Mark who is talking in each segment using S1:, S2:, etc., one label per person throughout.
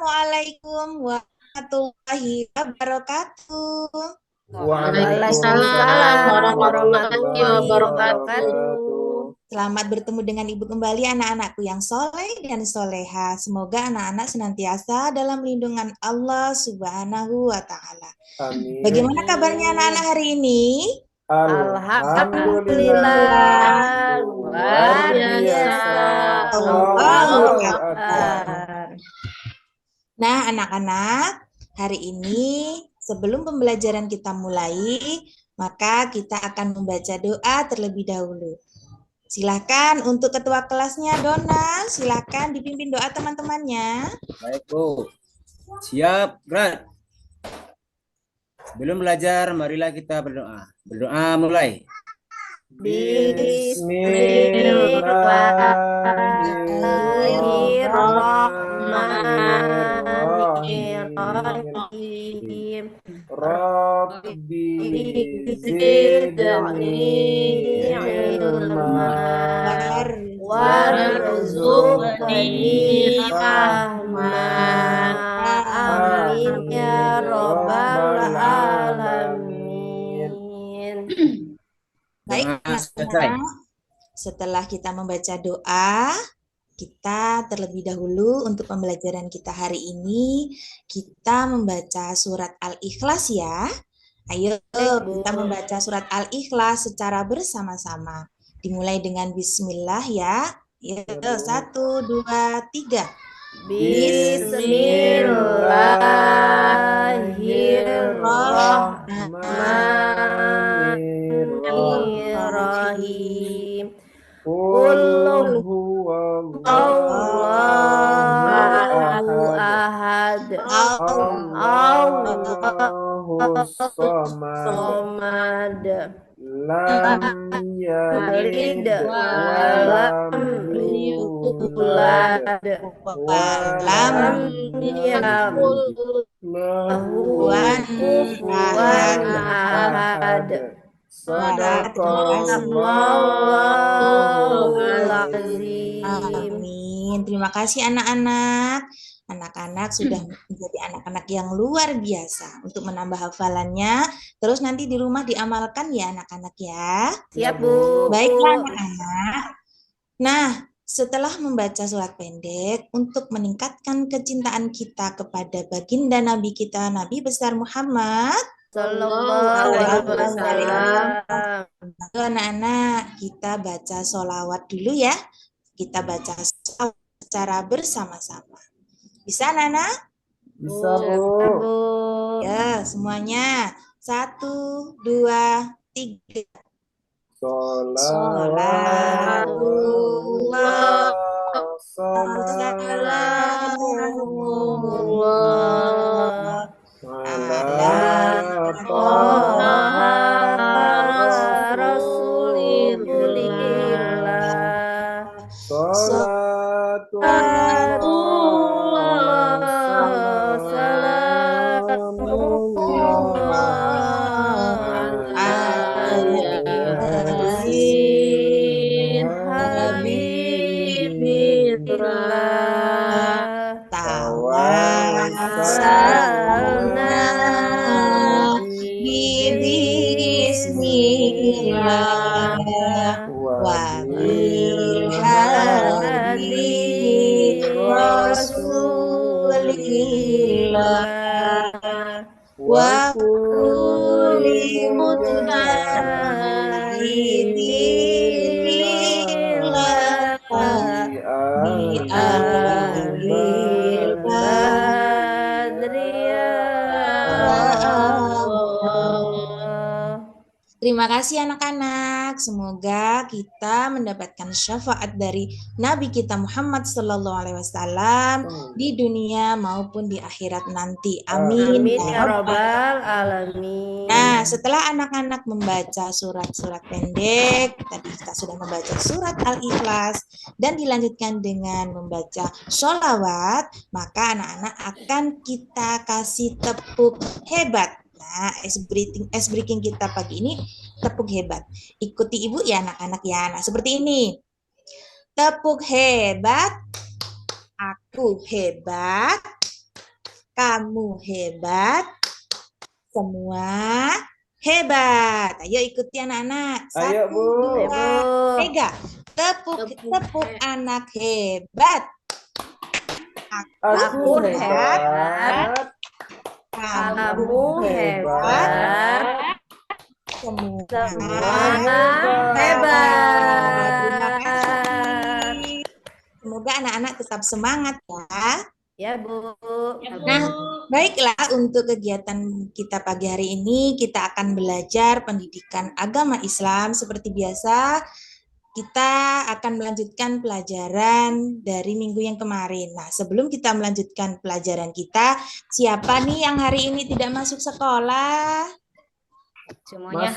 S1: Assalamualaikum warahmatullahi wabarakatuh.
S2: Waalaikumsalam
S3: Waalaikumsalam
S2: warahmatullahi
S3: warahmatullahi
S2: wabarakatuh.
S3: wabarakatuh.
S1: Selamat bertemu dengan Ibu kembali anak-anakku yang soleh dan soleha. Semoga anak-anak senantiasa dalam lindungan Allah Subhanahu wa Ta'ala.
S3: Amin.
S1: Bagaimana kabarnya anak-anak hari ini?
S2: Alhamdulillah, luar biasa. Allahu Akbar.
S1: Nah, anak-anak, hari ini sebelum pembelajaran kita mulai, maka kita akan membaca doa terlebih dahulu. Silakan untuk ketua kelasnya, Dona, silakan dipimpin doa teman-temannya.
S4: Baik, Bu. Siap, gerak. Sebelum belajar, marilah kita berdoa. Berdoa mulai.
S2: Bismillahirrahmanirrahim. Rabbi zidni ilma warzuqni fahma. Amin ya rabbal alamin.
S1: Baik, anak-anak. Setelah kita membaca doa, kita terlebih dahulu untuk pembelajaran kita hari ini, kita membaca surat Al-Ikhlas ya. Ayo kita membaca surat Al-Ikhlas secara bersama-sama. Dimulai dengan bismillah ya. Yuk, 1, 2, 3.
S2: Bismillahirrahmanirrahim. Qul huwallahu ahad. Allahus samad. Lam yalid walam yulad walam yakul lahu kufuwan ahad. Sadaqallahul azim.
S1: Amin. Terima kasih anak-anak. Anak-anak sudah menjadi anak-anak yang luar biasa untuk menambah hafalannya. Terus nanti di rumah diamalkan ya anak-anak ya.
S2: Siap, Bu.
S1: Baiklah anak-anak. Nah, setelah membaca surat pendek untuk meningkatkan kecintaan kita kepada baginda Nabi kita, Nabi besar Muhammad
S2: Sallallahu alaihi wasallam.
S1: Anak-anak, kita baca sholawat dulu ya. Kita baca sholawat secara bersama-sama. Bisa, Nana?
S3: Bisa, Bu.
S1: Ya, semuanya. 1, 2, 3. Sholatullah, salamullah, ala
S2: Toha Rasulillah. Salatullah salamullah ala yasin habibillah. Tawassalna bismillah wa bil hadi rasulillah wa kulli mujahidillah bi alil badriyah. Terima kasih anak-anak. Semoga kita mendapatkan syafaat dari Nabi kita Muhammad Sallallahu Alaihi Wasallam di dunia maupun di akhirat nanti. Amin. Amin ya rabbal alamin.
S1: Nah, setelah anak-anak membaca surat-surat pendek, tadi kita sudah membaca surat Al-Ikhlas dan dilanjutkan dengan membaca sholawat, maka anak-anak akan kita kasih tepuk hebat. Nah, ice breaking kita pagi ini tepuk hebat. Ikuti ibu ya anak-anak ya. Nah, seperti ini. Tepuk hebat. Aku hebat. Kamu hebat. Semua hebat. Ayo ikuti anak-anak.
S3: Ayo,
S1: 1,
S3: Bu.
S1: 2, 3. Tepuk anak hebat.
S3: Aku hebat.
S1: Kamu
S3: hebat.
S1: Semua
S3: hebat.
S1: Terima kasih. Semoga anak-anak tetap semangat ya.
S2: Ya, Bu.
S1: Nah, baiklah, untuk kegiatan kita pagi hari ini kita akan belajar pendidikan agama Islam. Seperti biasa, kita akan melanjutkan pelajaran dari minggu yang kemarin. Nah, sebelum kita melanjutkan pelajaran kita, siapa nih yang hari ini tidak masuk sekolah?
S2: Semuanya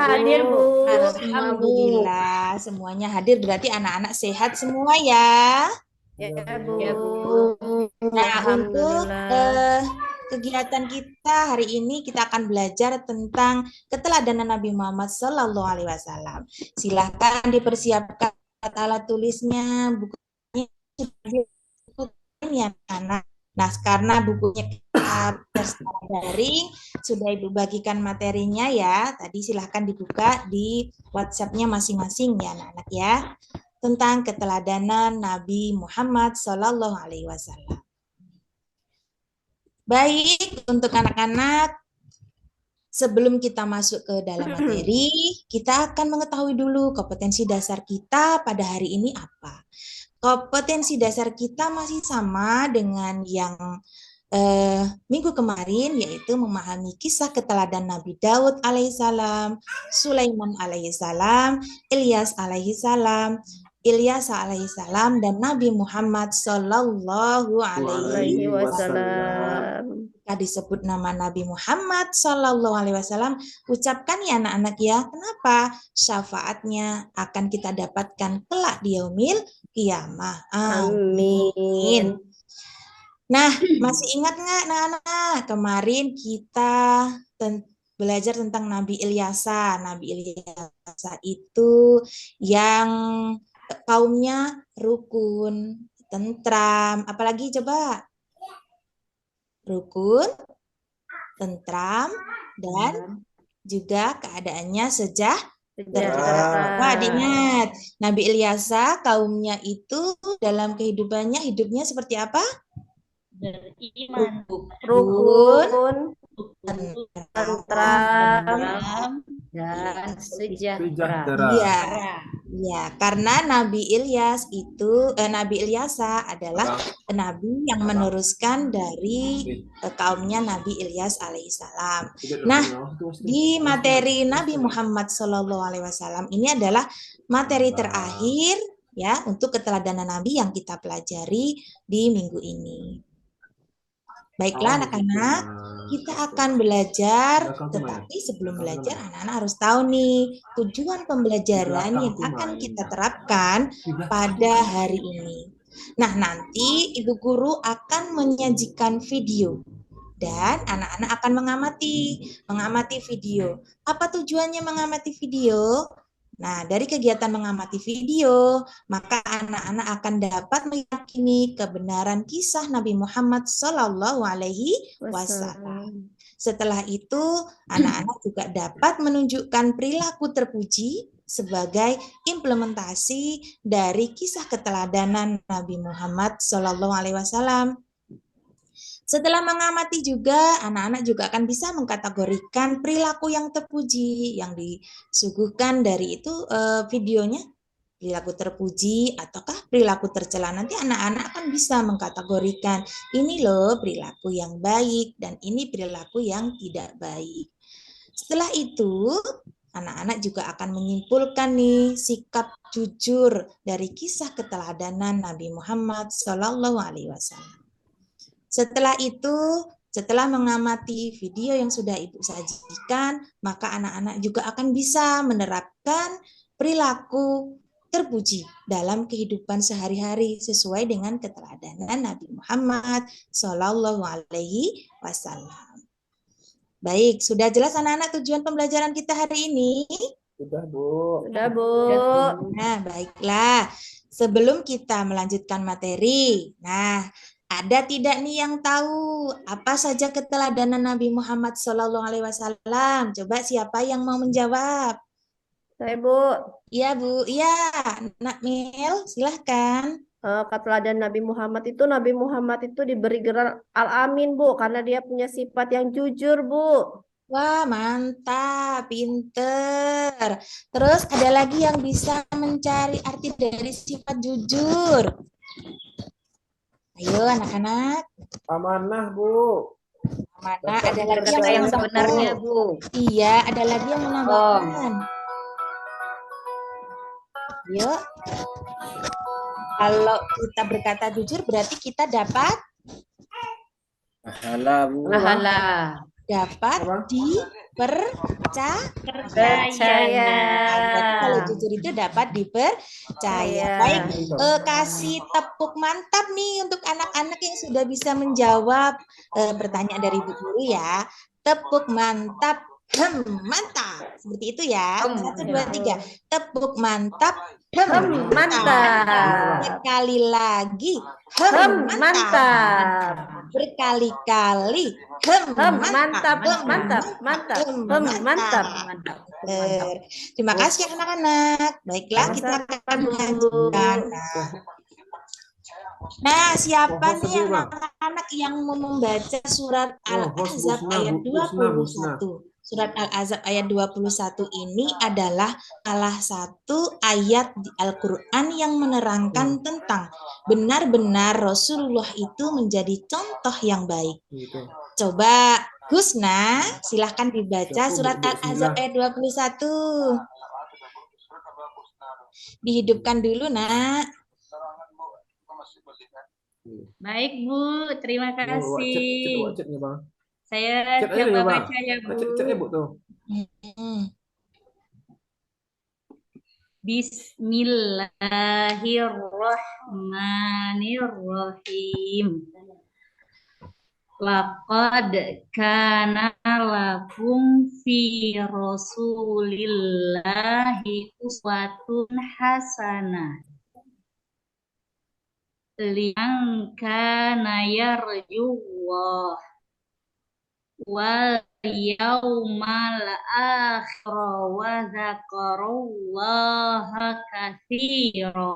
S3: hadir, Bu.
S1: Alhamdulillah, semuanya hadir, berarti anak-anak sehat semua ya.
S2: Ya, Bu.
S1: Nah, untuk kegiatan kita hari ini kita akan belajar tentang keteladanan Nabi Muhammad SAW. Silahkan dipersiapkan alat tulisnya, bukunya ya anak. Nah, karena bukunya secara daring, sudah Ibu bagikan materinya ya. Tadi silahkan dibuka di WhatsApp-nya masing-masing ya anak-anak ya. Tentang keteladanan Nabi Muhammad SAW. Baik, untuk anak-anak, sebelum kita masuk ke dalam materi, kita akan mengetahui dulu kompetensi dasar kita pada hari ini apa. Kompetensi dasar kita masih sama dengan yang minggu kemarin, yaitu memahami kisah keteladan Nabi Daud alaihissalam, Sulaiman alaihissalam, Ilyas alaihissalam, Ilyas alaihissalam, dan Nabi Muhammad sallallahu alaihi wasallam. Jika disebut nama Nabi Muhammad sallallahu alaihi wasallam, ucapkan ya anak-anak ya. Kenapa? Syafaatnya akan kita dapatkan kelak di yaumil qiyamah. Amin. Nah, masih ingat nggak anak-anak? Kemarin kita belajar tentang Nabi Ilyasa. Nabi Ilyasa itu yang kaumnya rukun, tentram, apalagi coba? Rukun, tentram, dan juga keadaannya sejahtera. Wah, diingat. Nabi Ilyasa kaumnya itu dalam kehidupannya, hidupnya seperti apa?
S2: Beriman,
S1: rukun,
S2: tentram, dan sejahtera.
S1: Iya, karena Nabi Ilyas itu Nabi Ilyasa adalah nabi yang meneruskan dari kaumnya Nabi Ilyas alaihissalam. Nah, di materi Nabi Muhammad SAW ini adalah materi terakhir ya untuk keteladanan Nabi yang kita pelajari di minggu ini. Baiklah anak-anak, kita akan belajar, tetapi sebelum belajar anak-anak harus tahu nih tujuan pembelajaran yang akan kita terapkan pada hari ini. Nah, nanti Ibu Guru akan menyajikan video dan anak-anak akan mengamati video. Apa tujuannya mengamati video? Nah, dari kegiatan mengamati video, maka anak-anak akan dapat meyakini kebenaran kisah Nabi Muhammad Sallallahu Alaihi Wasallam. Setelah itu, anak-anak juga dapat menunjukkan perilaku terpuji sebagai implementasi dari kisah keteladanan Nabi Muhammad Sallallahu Alaihi Wasallam. Setelah mengamati juga, anak-anak juga akan bisa mengkategorikan perilaku yang terpuji yang disuguhkan dari itu videonya, perilaku terpuji ataukah perilaku tercela. Nanti anak-anak akan bisa mengkategorikan ini loh perilaku yang baik dan ini perilaku yang tidak baik. Setelah itu, anak-anak juga akan menyimpulkan nih sikap jujur dari kisah keteladanan Nabi Muhammad SAW. Setelah itu, setelah mengamati video yang sudah Ibu sajikan, maka anak-anak juga akan bisa menerapkan perilaku terpuji dalam kehidupan sehari-hari sesuai dengan keteladanan Nabi Muhammad Shallallahu Alaihi Wasallam. Baik, sudah jelas anak-anak tujuan pembelajaran kita hari ini?
S3: Sudah, Bu.
S2: Sudah, Bu.
S1: Nah, baiklah. Sebelum kita melanjutkan materi, nah, Ada tidak nih yang tahu apa saja keteladanan Nabi Muhammad SAW? Coba siapa yang mau menjawab?
S3: Saya, Bu.
S1: Iya, Bu. Iya, Nak Mil, silahkan.
S3: Keteladanan Nabi Muhammad itu diberi gelar Al-Amin, Bu, karena dia punya sifat yang jujur, Bu.
S1: Wah, mantap, pinter. Terus ada lagi yang bisa mencari arti dari sifat jujur. Ayo anak-anak.
S3: Amanah, Bu.
S1: Mana ada lagi
S3: Kata yang
S1: menambahkan?
S3: sebenarnya, Bu.
S1: Iya, ada lagi yang menambahkan. Yuk. Kalau kita berkata jujur berarti kita dapat
S4: Pahala, Bu.
S3: Pahala.
S1: dipercaya. Berarti kalau jujur itu dapat dipercaya. Baik, kasih tepuk mantap nih untuk anak-anak yang sudah bisa menjawab pertanyaan dari Bu Guru ya. Tepuk mantap. Mantap. Seperti itu ya. 1, 2, 3. Tepuk mantap.
S3: Mantap.
S1: Sekali lagi.
S3: Mantap.
S1: Berkali-kali.
S3: Mantap.
S1: Terima kasih anak-anak. Baiklah, kita akan melanjutkan. Nah, siapa nih anak-anak yang mau membaca surat Al-Ahzab ayat 21? Surat Al-Ahzab ayat 21 ini adalah salah satu ayat di Al-Quran yang menerangkan tentang benar-benar Rasulullah itu menjadi contoh yang baik. Coba Husna, silahkan dibaca surat Al-Ahzab ayat 21. Dihidupkan dulu, Nak.
S2: Baik, Bu. Terima kasih. Saya
S3: Cek aja
S2: coba
S3: ya, Bang.
S2: baca ya, Bu.
S3: Cek Bu tuh.
S2: Bismillahirrahmanirrahim. Laqad kana lakum fi Rasulillahi uswatun hasanah. Liman kana yarjullah wal yaumal akhir wa dzakarallaha katsira.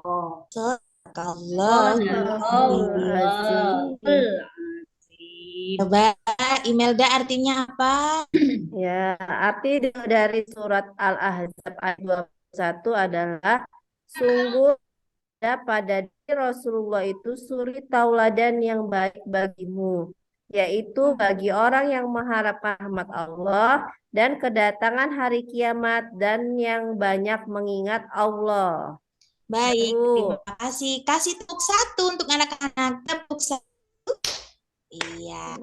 S1: Coba Imelda artinya apa?
S3: Ya, arti dari surat Al-Ahzab ayat 21 adalah sungguh pada diri Rasulullah itu suri tauladan yang baik bagimu, yaitu bagi orang yang mengharap rahmat Allah dan kedatangan hari kiamat dan yang banyak mengingat Allah.
S1: Baik, terima kasih. Kasih tepuk satu untuk anak-anak. Tepuk satu. Iya.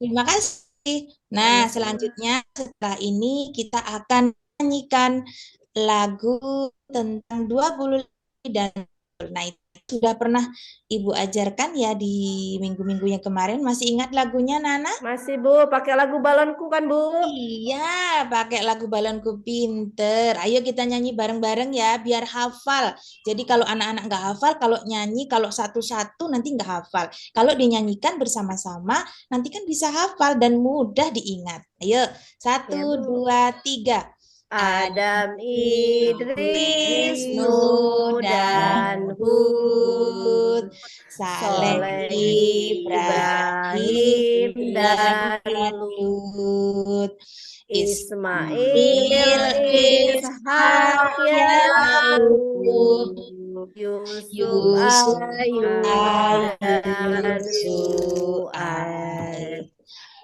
S1: Terima kasih. Nah, selanjutnya setelah ini kita akan menyanyikan lagu tentang 20 dan nah itu sudah pernah Ibu ajarkan ya di minggu-minggu yang kemarin. Masih ingat lagunya, Nana?
S3: Masih, Bu. Pakai lagu balonku kan, Bu?
S1: Iya, pakai lagu balonku, pinter. Ayo kita nyanyi bareng-bareng ya, biar hafal. Jadi kalau anak-anak nggak hafal, kalau nyanyi, kalau satu-satu nanti nggak hafal. Kalau dinyanyikan bersama-sama, nanti kan bisa hafal dan mudah diingat. Ayo, 1, 2, 3.
S3: Adam, Idris, Nuh, dan Hud,
S1: Saleh, Ibrahim, dan Lut, Ismail, Ishak, Yakub, Yusuf, Ayub, dan Syuaib,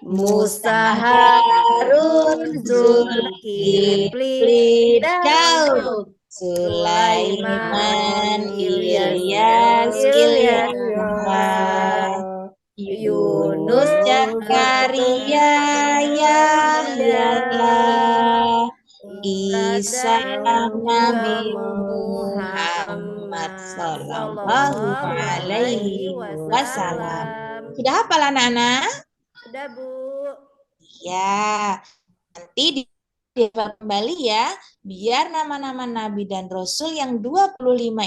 S1: Musa, Harun, Zulkifli, Daud, Sulaiman, Ilyas, Yunus, Zakaria, Yahya, Isa, Nabi Muhammad sallallahu alaihi wasallam. Sudah hafal anak-anak?
S3: Sudah, Bu.
S1: Ya, nanti dihafal kembali ya, biar nama-nama Nabi dan Rasul yang 25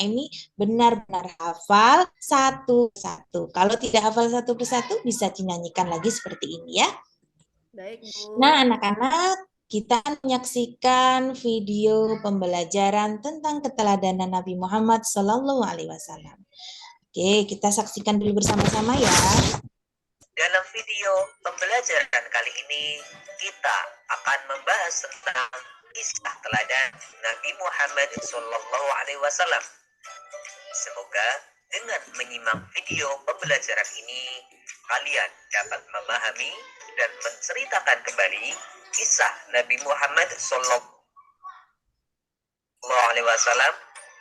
S1: ini benar-benar hafal satu-satu. Kalau tidak hafal satu persatu, bisa dinyanyikan lagi seperti ini ya.
S3: Baik, Bu.
S1: Nah, anak-anak, kita menyaksikan video pembelajaran tentang keteladanan Nabi Muhammad SAW. Oke, kita saksikan dulu bersama-sama ya.
S5: Dalam video pembelajaran kali ini, kita akan membahas tentang kisah teladan Nabi Muhammad SAW. Semoga dengan menyimak video pembelajaran ini, kalian dapat memahami dan menceritakan kembali kisah Nabi Muhammad SAW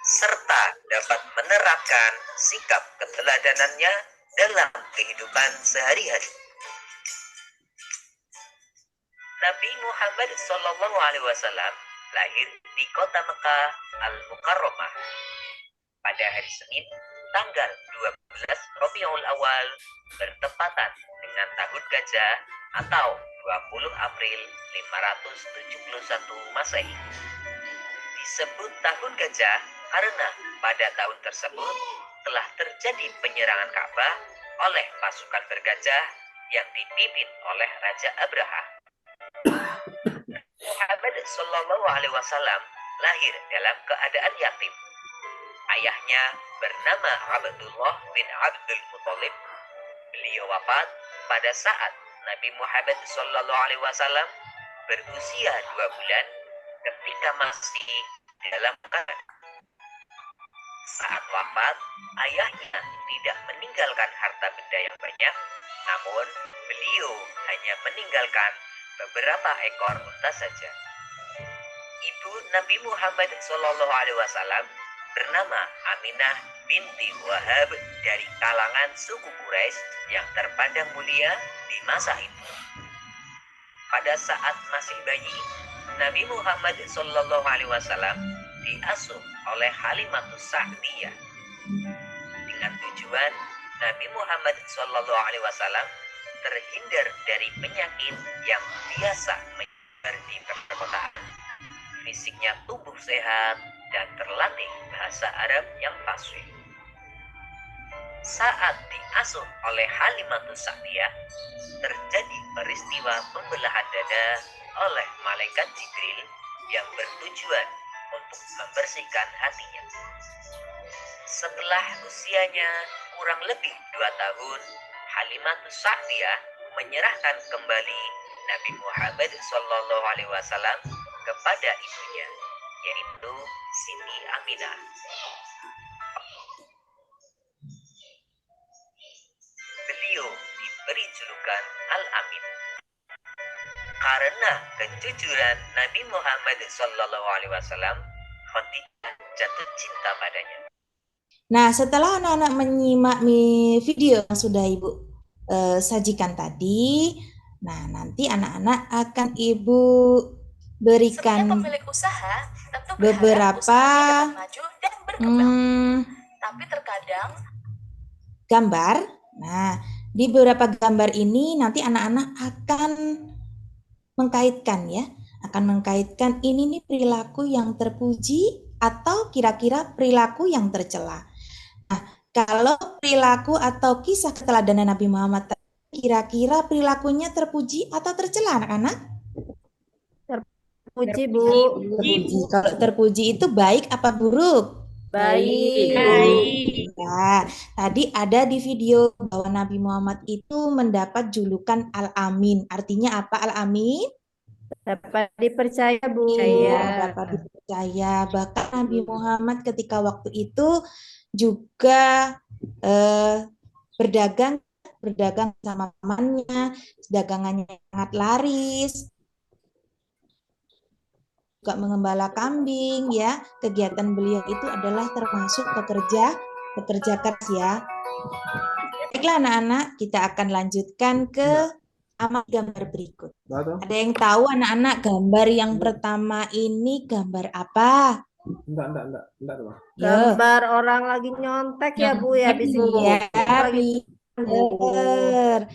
S5: serta dapat menerapkan sikap keteladanannya dalam kehidupan sehari-hari. Nabi Muhammad SAW lahir di kota Mekah Al-Mukarramah pada hari Senin tanggal 12 Rabiul Awal bertepatan dengan tahun gajah atau 20 April 571 Masehi. Disebut tahun gajah karena pada tahun tersebut telah terjadi penyerangan Ka'bah oleh pasukan bergajah yang dipimpin oleh Raja Abraha. Muhammad SAW lahir dalam keadaan yatim. Ayahnya bernama Abdullah bin Abdul Muthalib. Beliau wafat pada saat Nabi Muhammad SAW berusia 2 bulan ketika masih dalam kandungan. Saat wafat, ayahnya tidak meninggalkan harta benda yang banyak, namun beliau hanya meninggalkan beberapa ekor unta saja. Ibu Nabi Muhammad SAW bernama Aminah binti Wahab dari kalangan suku Quraisy yang terpandang mulia di masa itu. Pada saat masih bayi, Nabi Muhammad SAW diasuh oleh Halimatus Sa'diyah dengan tujuan Nabi Muhammad SAW terhindar dari penyakit yang biasa menyebar di perkotaan. Fisiknya tumbuh sehat dan terlatih bahasa Arab yang fasih. Saat diasuh oleh Halimatus Sa'diyah, terjadi peristiwa pembelahan dada oleh malaikat Jibril yang bertujuan untuk membersihkan hatinya. Setelah usianya kurang lebih 2 tahun, Halimatus Sa'diyah menyerahkan kembali Nabi Muhammad SAW kepada ibunya, yaitu Siti Aminah. Beliau diberi julukan Al-Amin karena kejujuran Nabi Muhammad SAW. Khadijah jatuh cinta padanya.
S1: Nah, setelah anak-anak menyimak video yang sudah Ibu sajikan tadi, nah nanti anak-anak akan Ibu berikan
S2: pemilik usaha tentu
S1: beberapa
S2: usahanya dapat maju dan berkembang. Tapi terkadang
S1: gambar. Nah, di beberapa gambar ini nanti anak-anak akan mengkaitkan ya, ini nih perilaku yang terpuji atau kira-kira perilaku yang tercela. Nah, kalau perilaku atau kisah keteladanan Nabi Muhammad, kira-kira perilakunya terpuji atau tercela anak-anak?
S3: Terpuji, Bu.
S1: Terpuji. Kalau terpuji itu baik apa buruk?
S3: Baik.
S1: Nah, tadi ada di video bahwa Nabi Muhammad itu mendapat julukan Al-Amin. Artinya apa Al-Amin?
S3: Dapat dipercaya, Bu.
S1: Dapat dipercaya. Bahkan Nabi Muhammad ketika waktu itu juga berdagang sama temannya, dagangannya sangat laris. Juga mengembala kambing ya. Kegiatan beliau itu adalah termasuk pekerja keras ya. Baiklah anak-anak, kita akan lanjutkan ke amat gambar berikut. Ada yang tahu anak-anak gambar yang pertama ini gambar apa?
S6: Enggak.
S3: Gambar orang lagi nyontek ya, Bu, ya, bis
S1: Ya, benar.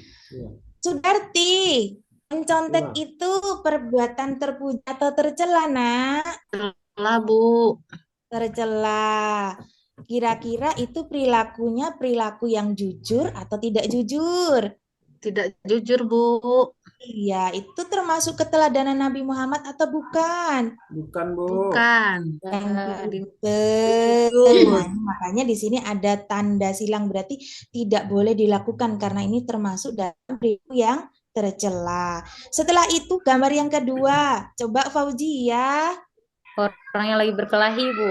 S1: Sudarti, Mencontek itu perbuatan terpuji atau tercela, Nak?
S2: Lah, Bu.
S1: Tercela. Kira-kira itu perilakunya perilaku yang jujur atau tidak jujur?
S2: Tidak jujur, Bu.
S1: Iya, itu termasuk keteladanan Nabi Muhammad atau bukan?
S6: Bukan, Bu.
S2: Bukan.
S1: Yang
S2: Jujur.
S1: pinter. Nah, makanya di sini ada tanda silang, berarti tidak boleh dilakukan karena ini termasuk dalam perilaku yang tercela. Setelah itu gambar yang kedua, coba Fauzi ya.
S7: Orang yang lagi berkelahi, Bu.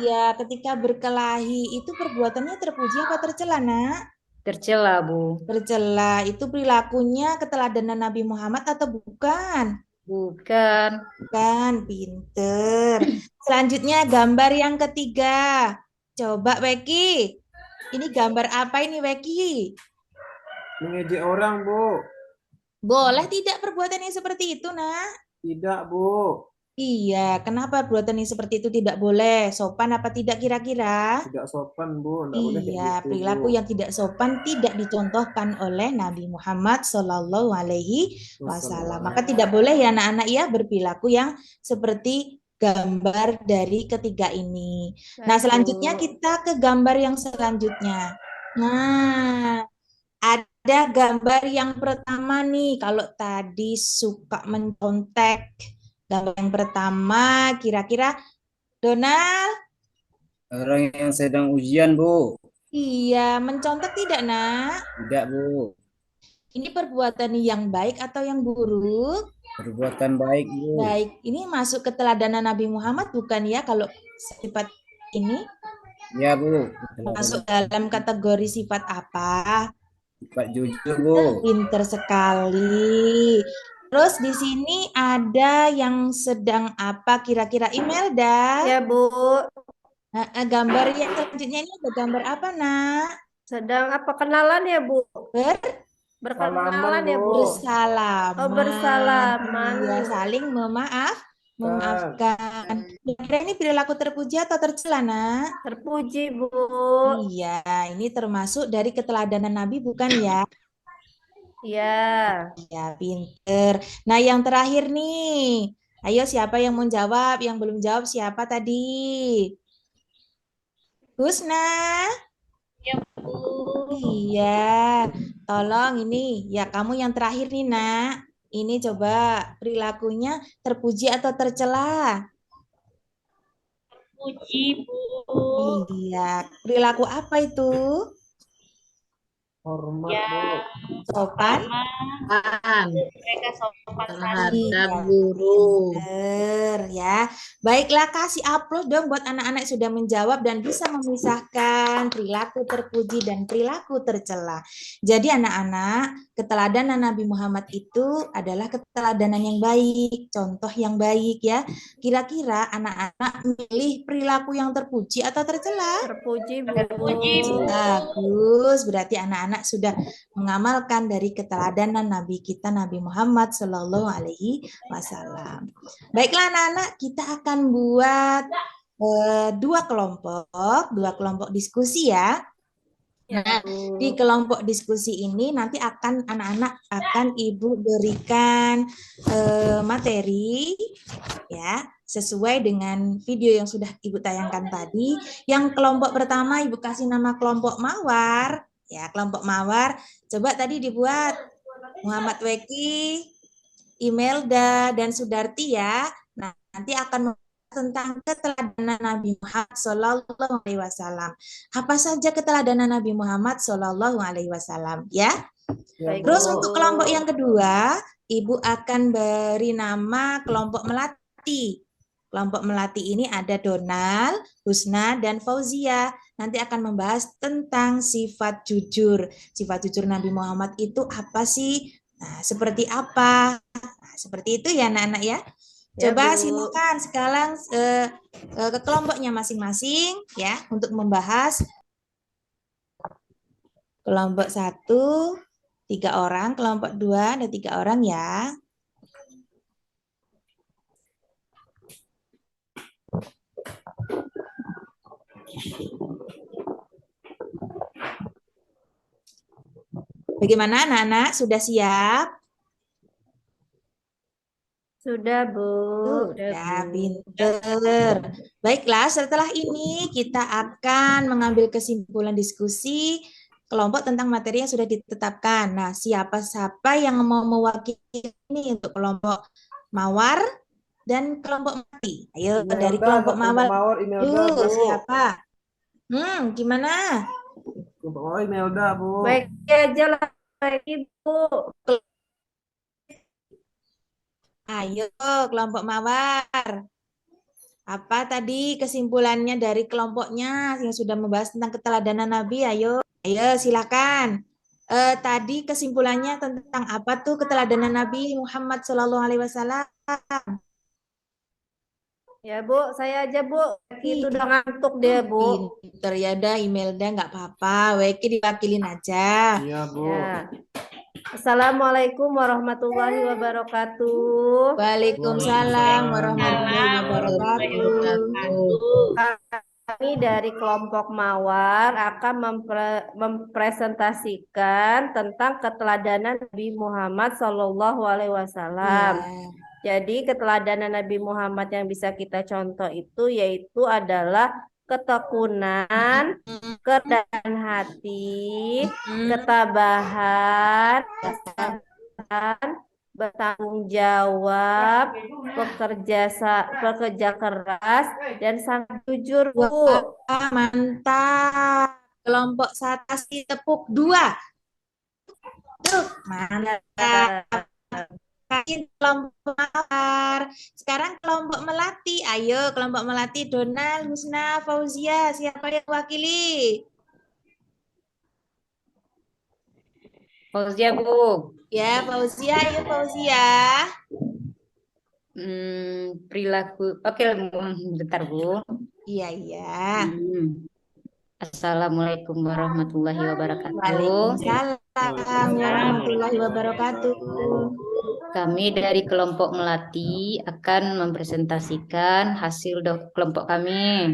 S1: Iya, ketika berkelahi itu perbuatannya terpuji apa tercela, Nak?
S7: Tercela, Bu.
S1: Tercela itu perilakunya keteladanan Nabi Muhammad atau bukan?
S7: Bukan.
S1: Bukan, pinter. Selanjutnya gambar yang ketiga. Coba Weki. Ini gambar apa ini Weki?
S6: Mengejek orang, Bu.
S1: Boleh tidak perbuatan yang seperti itu, Nak?
S6: Tidak, Bu.
S1: Iya, kenapa perbuatan yang seperti itu tidak boleh? Sopan apa tidak kira-kira?
S6: Tidak sopan, Bu. Tidak boleh kayak
S1: Iya,
S6: gitu,
S1: perilaku
S6: Bu.
S1: yang tidak sopan tidak dicontohkan oleh Nabi Muhammad Shallallahu Alaihi Wasallam. Maka tidak boleh ya anak-anak ya berperilaku yang seperti gambar dari ketiga ini. Nah,
S3: Baik,
S1: selanjutnya
S3: Bu.
S1: kita ke gambar yang selanjutnya. Nah, ada gambar yang pertama nih. Kalau tadi suka mencontek, gambar yang pertama kira-kira Donald.
S4: Orang yang sedang ujian, Bu.
S1: Iya, mencontek tidak, Nak?
S4: Tidak, Bu.
S1: Ini perbuatan yang baik atau yang buruk?
S4: Perbuatan baik, Bu.
S1: Baik, ini masuk keteladanan Nabi Muhammad bukan ya kalau sifat ini?
S4: Ya, Bu.
S1: Masuk dalam kategori sifat apa?
S4: Sifat jujur, Bu.
S1: Pinter sekali. Terus di sini ada yang sedang apa kira-kira Imelda?
S3: Ya, Bu.
S1: Gambar yang selanjutnya ini ada gambar apa, Nak?
S3: Sedang apa kenalan ya, Bu? Berkenalan ya, Bu?
S1: Bersalaman.
S3: Oh, bersalaman.
S1: Ya, saling memaafkan. Kira-kira ini perilaku terpuji atau tercela, Nak?
S3: Terpuji, Bu.
S1: Iya, ini termasuk dari keteladanan Nabi bukan ya?
S3: Ya.
S1: Ya, pinter. Nah, yang terakhir nih. Ayo, siapa yang mau jawab? Yang belum jawab siapa tadi? Husna? Iya, tolong ini. Ya, kamu yang terakhir nih, Nak. Ini coba perilakunya terpuji atau tercela?
S7: Puji, Bu.
S1: Iya, perilaku apa itu?
S6: Hormat,
S7: Ya.
S6: Bu.
S1: Sopan?
S7: Mereka sopan
S2: Terhadap
S1: Iya,
S2: guru.
S1: pinter ya. Baiklah, kasih upload dong buat anak-anak yang sudah menjawab dan bisa memisahkan perilaku terpuji dan perilaku tercela. Jadi anak-anak, keteladanan Nabi Muhammad itu adalah keteladanan yang baik, contoh yang baik ya. Kira-kira anak-anak milih perilaku yang terpuji atau tercela?
S3: Terpuji, Bu.
S7: Terpuji, Bu.
S1: Bagus, berarti anak-anak sudah mengamalkan dari keteladanan Nabi kita Nabi Muhammad Shallallahu Alaihi Wasallam. Baiklah anak-anak, kita akan buat dua kelompok diskusi ya. Nah, di kelompok diskusi ini nanti anak-anak akan Ibu berikan materi ya sesuai dengan video yang sudah Ibu tayangkan tadi. Yang kelompok pertama Ibu kasih nama kelompok Mawar. Ya, kelompok Mawar. Coba tadi dibuat Muhammad Weki, Imelda, dan Sudarti ya. Nah, nanti akan tentang keteladanan Nabi Muhammad Shallallahu Alaihi Wasallam. Apa saja keteladanan Nabi Muhammad Shallallahu Alaihi Wasallam ya?
S3: Baik,
S1: Terus
S3: Bu.
S1: untuk kelompok yang kedua, Ibu akan beri nama kelompok melati. Kelompok melati ini ada Donald, Husna, dan Fauzia. Nanti akan membahas tentang sifat jujur. Sifat jujur Nabi Muhammad itu apa sih? Nah, seperti apa? Nah, seperti itu ya anak-anak ya.
S3: Ya,
S1: Coba
S3: Bu.
S1: silakan sekarang ke kelompoknya masing-masing ya untuk membahas. Kelompok 1, 3 orang, kelompok 2 ada 3 orang ya. Bagaimana anak-anak? Sudah siap?
S3: Sudah, Bu.
S1: Sudah, pinter. Baiklah, setelah ini kita akan mengambil kesimpulan diskusi kelompok tentang materi yang sudah ditetapkan. Nah, siapa yang mau mewakili ini untuk kelompok Mawar dan kelompok Mati? Ayo, dari kelompok Mawar
S6: Imelda,
S1: dulu,
S6: Bu.
S1: siapa? Gimana?
S6: Kelompok Mawar Imelda, Bu.
S3: Baik aja lah, baik Ibu.
S1: Ayo, kelompok Mawar. Apa tadi kesimpulannya dari kelompoknya yang sudah membahas tentang keteladanan Nabi? Ayo, silakan. Tadi kesimpulannya tentang apa tuh keteladanan Nabi Muhammad Shallallahu Alaihi Wasallam?
S3: Ya, Bu, saya aja, Bu. Itu udah ngantuk dia, Bu.
S1: Pinter ya, dah Imelda nggak apa-apa. Weki diwakilin aja.
S6: Iya, Bu.
S3: Ya. Assalamualaikum warahmatullahi wabarakatuh.
S1: Waalaikumsalam warahmatullahi wabarakatuh.
S3: Kami dari kelompok Mawar akan mempresentasikan tentang keteladanan Nabi Muhammad Shallallahu Alaihi Wasallam. Jadi keteladanan Nabi Muhammad yang bisa kita contoh itu yaitu adalah ketekunan, kerendahan hati, ketabahan, kesabaran, bertanggung jawab, bekerja keras, dan sangat jujur, Bu.
S1: Wah, mantap. Kelompok saya kasih tepuk 2. Tuh, mantap. Kelompok Mawar. Sekarang kelompok Melati. Ayo, kelompok Melati. Donald, Husna, Fauzia. Siapa yang wakili?
S7: Fauzia, Bu.
S1: Ya, Fauzia. Ayo, Fauzia.
S7: Perilaku. Oke, bentar, Bu.
S1: Iya.
S7: Assalamualaikum warahmatullahi wabarakatuh.
S1: Waalaikumsalam warahmatullahi wabarakatuh.
S7: Kami dari kelompok Melati akan mempresentasikan hasil kelompok kami.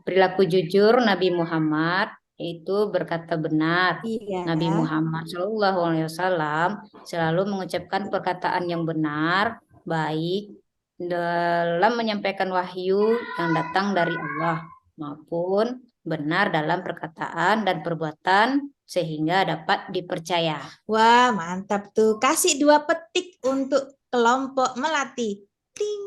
S7: Perilaku jujur Nabi Muhammad itu berkata benar.
S1: Iya.
S7: Nabi Muhammad SAW selalu mengucapkan perkataan yang benar, baik dalam menyampaikan wahyu yang datang dari Allah maupun benar dalam perkataan dan perbuatan sehingga dapat dipercaya.
S1: Wah, mantap tuh. Kasih 2 petik untuk kelompok Melati. Ting,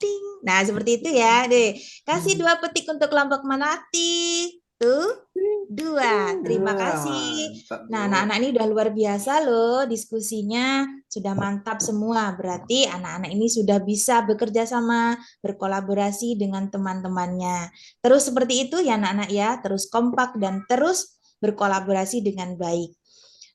S1: ting. Nah, seperti itu ya, deh. Kasih 2 petik untuk kelompok Melati. Tuh, 2. Terima kasih. Nah, anak-anak ini udah luar biasa loh diskusinya. Sudah mantap semua. Berarti anak-anak ini sudah bisa bekerja sama, berkolaborasi dengan teman-temannya. Terus seperti itu ya anak-anak ya. Terus kompak dan terus berkolaborasi dengan baik.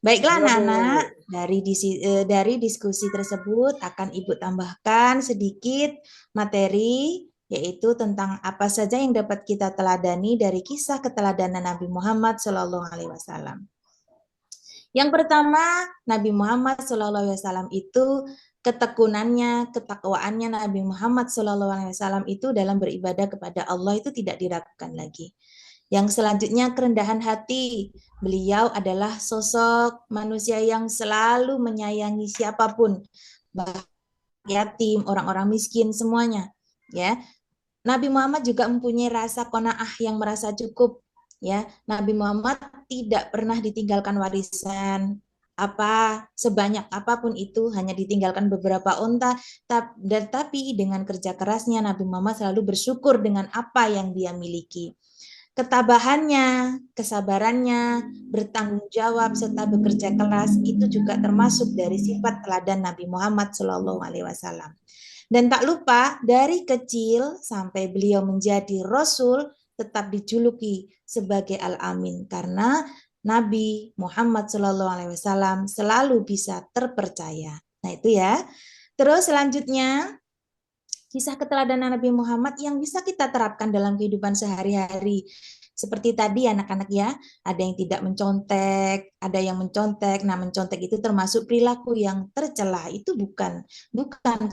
S1: Baiklah anak-anak, dari diskusi tersebut akan Ibu tambahkan sedikit materi yaitu tentang apa saja yang dapat kita teladani dari kisah keteladanan Nabi Muhammad SAW. Yang pertama, Nabi Muhammad SAW itu ketekunannya, ketakwaannya Nabi Muhammad SAW itu dalam beribadah kepada Allah itu tidak diragukan lagi. Yang selanjutnya kerendahan hati. Beliau adalah sosok manusia yang selalu menyayangi siapapun, baik yatim, orang-orang miskin, semuanya. Ya, Nabi Muhammad juga mempunyai rasa qanaah yang merasa cukup. Ya, Nabi Muhammad tidak pernah ditinggalkan warisan apa sebanyak apapun itu, hanya ditinggalkan beberapa unta, tapi dengan kerja kerasnya Nabi Muhammad selalu bersyukur dengan apa yang dia miliki. Ketabahannya, kesabarannya, bertanggung jawab serta bekerja keras itu juga termasuk dari sifat teladan Nabi Muhammad SAW. Dan tak lupa dari kecil sampai beliau menjadi Rasul tetap dijuluki sebagai Al-Amin karena Nabi Muhammad SAW selalu bisa terpercaya. Nah itu ya. Terus selanjutnya kisah keteladanan Nabi Muhammad yang bisa kita terapkan dalam kehidupan sehari-hari. Seperti tadi anak-anak ya, ada yang tidak mencontek, ada yang mencontek. Nah, mencontek itu termasuk perilaku yang tercela. Itu bukan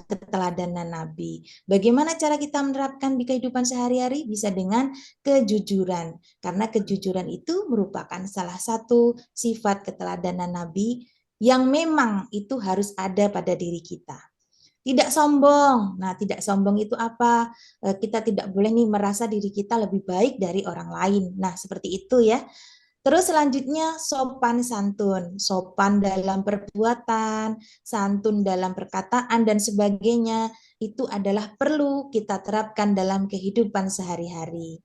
S1: keteladanan Nabi. Bagaimana cara kita menerapkan di kehidupan sehari-hari? Bisa dengan kejujuran. Karena kejujuran itu merupakan salah satu sifat keteladanan Nabi yang memang itu harus ada pada diri kita. Tidak sombong. Nah, tidak sombong itu apa? Kita tidak boleh nih merasa diri kita lebih baik dari orang lain. Nah, seperti itu ya. Terus selanjutnya sopan santun. Sopan dalam perbuatan, santun dalam perkataan dan sebagainya. Itu adalah perlu kita terapkan dalam kehidupan sehari-hari.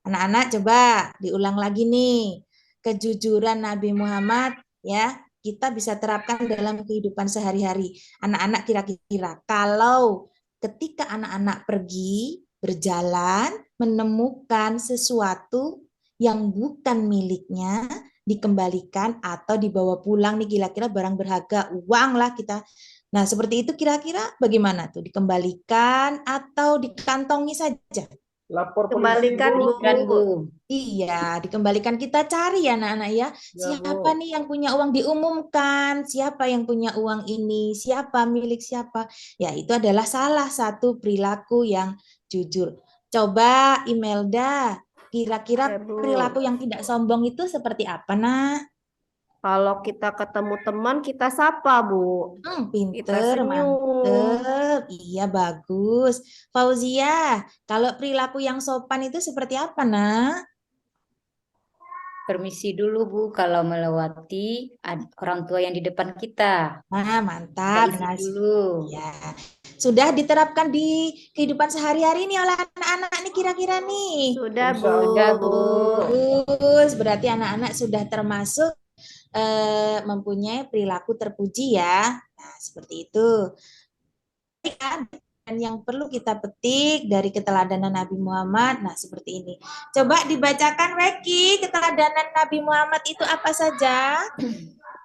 S1: Anak-anak coba diulang lagi nih. Kejujuran Nabi Muhammad ya, kita bisa terapkan dalam kehidupan sehari-hari. Anak-anak kira-kira kalau ketika anak-anak pergi berjalan menemukan sesuatu yang bukan miliknya dikembalikan atau dibawa pulang nih kira-kira barang berharga, uang lah kita. Nah, seperti itu kira-kira bagaimana tuh? Dikembalikan atau dikantongi saja?
S6: Lapor polisi,
S3: Kembalikan,
S6: Bu.
S7: Kan, Bu.
S1: Iya, dikembalikan. Kita cari ya anak-anak ya.
S6: Ya,
S1: Siapa
S6: Bu.
S1: nih yang punya uang diumumkan? Siapa yang punya uang ini? Siapa milik siapa? Ya, itu adalah salah satu perilaku yang jujur. Coba Imelda, kira-kira
S3: Ya, Bu.
S1: perilaku yang tidak sombong itu seperti apa, Nak?
S3: Kalau kita ketemu teman, kita sapa, Bu. Kita
S1: Pinter,
S3: senyum.
S1: mantep. Iya, bagus. Fauzia, kalau perilaku yang sopan itu seperti apa, Nak?
S7: Permisi dulu, Bu, kalau melewati orang tua yang di depan kita.
S1: Nah, mantap.
S7: Kita
S1: Nah,
S7: izin dulu.
S1: ya. Sudah diterapkan di kehidupan sehari-hari nih oleh anak-anak nih kira-kira nih.
S3: Sudah, Bu.
S7: Sudah, Bu.
S1: Bagus, berarti anak-anak sudah termasuk mempunyai perilaku terpuji ya. Nah, seperti itu. Dan yang perlu kita petik dari keteladanan Nabi Muhammad, nah seperti ini. Coba dibacakan Weki, keteladanan Nabi Muhammad itu apa saja?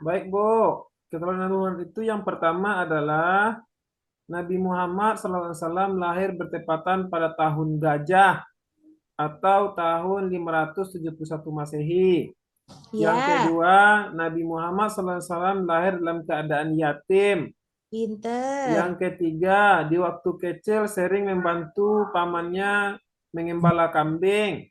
S6: Baik, Bu. Keterangan Nabi Muhammad itu yang pertama adalah Nabi Muhammad SAW lahir bertepatan pada tahun gajah atau tahun 571 Masehi. Yang
S1: Ya,
S6: kedua, Nabi Muhammad SAW lahir dalam keadaan yatim.
S1: pinter.
S6: Yang ketiga, di waktu kecil sering membantu pamannya mengembala kambing.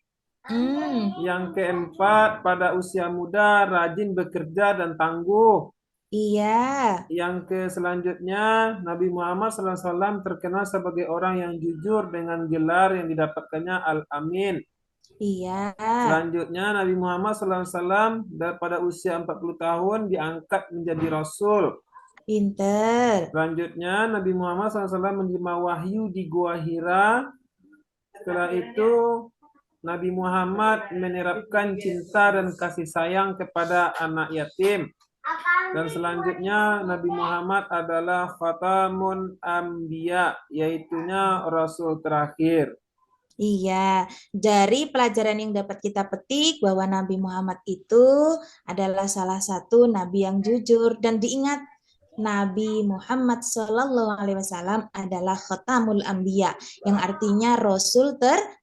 S6: Yang keempat, pada usia muda rajin bekerja dan tangguh.
S1: Iya,
S6: Yang selanjutnya, Nabi Muhammad SAW terkenal sebagai orang yang jujur dengan gelar yang didapatkannya Al-Amin.
S1: iya,
S6: Selanjutnya, Nabi Muhammad SAW pada usia 40 tahun diangkat menjadi Rasul.
S1: pinter.
S6: Selanjutnya, Nabi Muhammad SAW menerima wahyu di Gua Hira. Setelah itu, Nabi Muhammad menerapkan cinta dan kasih sayang kepada anak yatim. Dan selanjutnya, Nabi Muhammad adalah Khatamun Anbiya, yaitunya Rasul terakhir.
S1: Iya, dari pelajaran yang dapat kita petik bahwa Nabi Muhammad itu adalah salah satu nabi yang jujur dan diingat Nabi Muhammad Shallallahu Alaihi Wasallam adalah Khatamul Anbiya, yang artinya Rasul terakhir.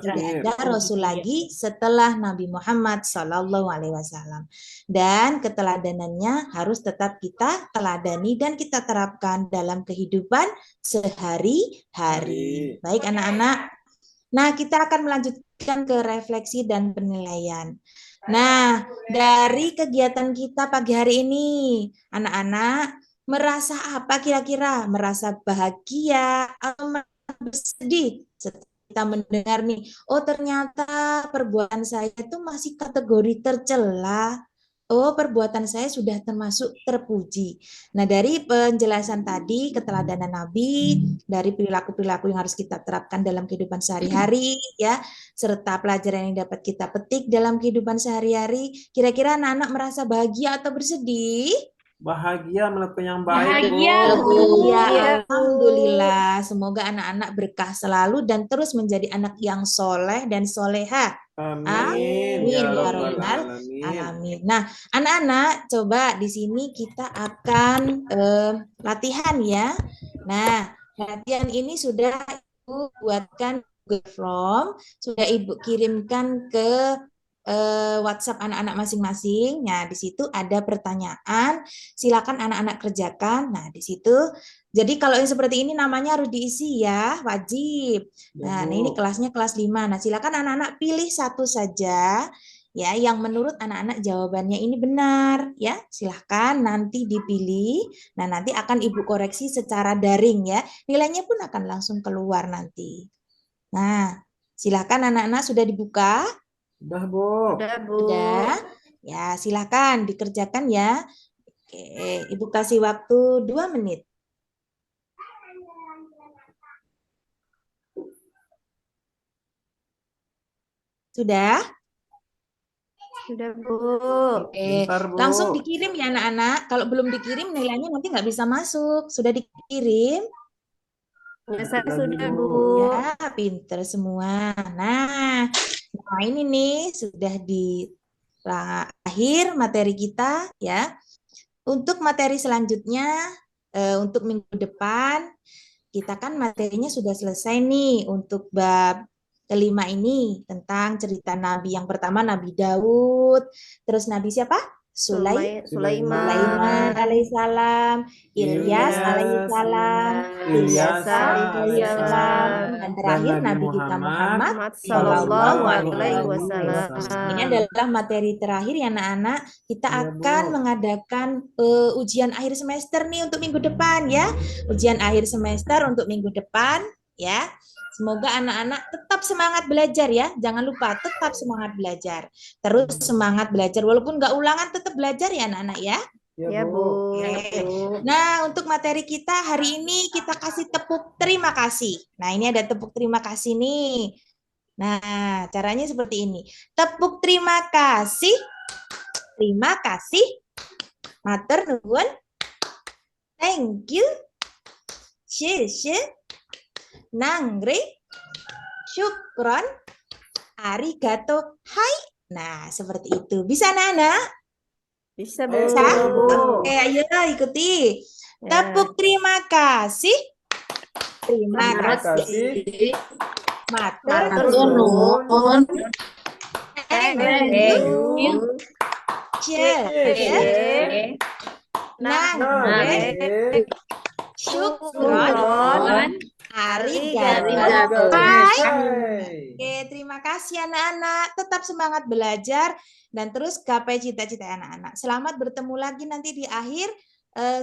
S1: Tidak ada Rasul lagi setelah Nabi Muhammad Shallallahu Alaihi Wasallam. Dan keteladanannya harus tetap kita teladani dan kita terapkan dalam kehidupan sehari-hari. Baik anak-anak. Nah, kita akan melanjutkan ke refleksi dan penilaian. Nah, dari kegiatan kita pagi hari ini, anak-anak merasa apa kira-kira? Merasa bahagia atau bersedih setelah kita mendengar nih, oh ternyata perbuatan saya itu masih kategori tercela. Oh, perbuatan saya sudah termasuk terpuji. Nah, dari penjelasan tadi, keteladanan Nabi, dari perilaku-perilaku yang harus kita terapkan dalam kehidupan sehari-hari, ya, serta pelajaran yang dapat kita petik dalam kehidupan sehari-hari, kira-kira anak-anak merasa bahagia atau bersedih?
S6: Bahagia melakukan yang baik,
S7: Bahagia,
S6: Bu.
S7: Bu.
S1: Ya, alhamdulillah. Semoga anak-anak berkah selalu dan terus menjadi anak yang soleh dan soleha.
S6: Amin.
S1: Amin,
S6: Ya
S1: ya
S6: Rabbal
S1: Rabbal
S6: Alamin.
S1: alamin. Nah, anak-anak, coba di sini kita akan latihan ya. Nah, latihan ini sudah Ibu buatkan Google Form, sudah Ibu kirimkan ke WhatsApp anak-anak masing-masing. Nah, di situ ada pertanyaan. Silakan anak-anak kerjakan. Nah, di situ. Jadi kalau yang seperti ini namanya harus diisi ya, wajib. Nah, ini kelasnya kelas 5. Nah, silakan anak-anak pilih satu saja ya yang menurut anak-anak jawabannya ini benar ya. Silahkan nanti dipilih. Nah, nanti akan Ibu koreksi secara daring ya. Nilainya pun akan langsung keluar nanti. Nah, silahkan anak-anak sudah dibuka?
S6: Sudah, Bu.
S3: Sudah, Bu.
S1: Sudah. Ya, silahkan dikerjakan ya. Oke, Ibu kasih waktu 2 menit. Sudah?
S3: Sudah, Bu.
S1: Oke,
S6: Bentar, Bu.
S1: langsung dikirim ya anak-anak. Kalau belum dikirim nilainya nanti nggak bisa masuk. Sudah dikirim?
S3: Ya, saya
S6: Lagi,
S3: sudah,
S6: Bu.
S3: Bu.
S1: Ya, pinter semua. Nah ini nih sudah di akhir materi kita ya. Untuk materi selanjutnya, untuk minggu depan, kita kan materinya sudah selesai nih untuk bab kelima ini tentang cerita Nabi. Yang pertama Nabi Daud, terus Nabi siapa?
S3: Sulaiman.
S1: Sulaiman alaihissalam, Ilyas alaihissalam,
S6: Ilyas
S3: alaihissalam,
S1: dan terakhir Nabi kita Muhammad
S3: Sallallahu
S1: Alaihi
S3: alaihi
S1: Wasallam.
S3: wasallam.
S1: Ini adalah materi terakhir ya anak-anak. Kita
S6: Iya,
S1: akan
S6: Bu.
S1: mengadakan ujian akhir semester nih untuk minggu depan ya. Ujian akhir semester untuk minggu depan ya. Semoga anak-anak tetap semangat belajar ya. Jangan lupa tetap semangat belajar. Terus semangat belajar walaupun nggak ulangan tetap belajar ya anak-anak ya.
S3: Ya, Bu.
S1: Oke. Nah, untuk materi kita hari ini kita kasih tepuk terima kasih. Nah, ini ada tepuk terima kasih nih. Nah, caranya seperti ini. Tepuk terima kasih. Terima kasih. Matur nuwun. Thank you. Shie. Nangre. Syukron. Arigato. Hai. Nah, seperti itu. Bisa, anak-anak?
S3: Bisa, Bu.
S1: Bisa? Oke, ayo ikuti. Tepuk terima kasih. Terima kasih. Matur nuwun. Thank you. Cie. Nangre. Syukron. Arigato. Hai. Oke, terima kasih anak-anak. Tetap semangat belajar dan terus gapai cita-cita anak-anak. Selamat bertemu lagi nanti di akhir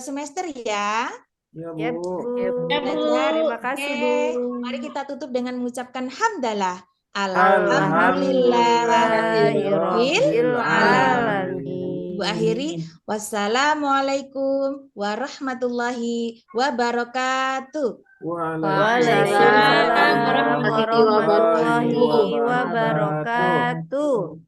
S1: semester ya.
S6: Ya, Bu.
S3: Terima kasih, Bu.
S1: Mari kita tutup dengan mengucapkan hamdalah.
S3: Alhamdulillahirabbil alamin.
S1: Ibu akhiri, wassalamualaikum warahmatullahi wabarakatuh.
S3: Waalaikumsalam warahmatullahi wabarakatuh.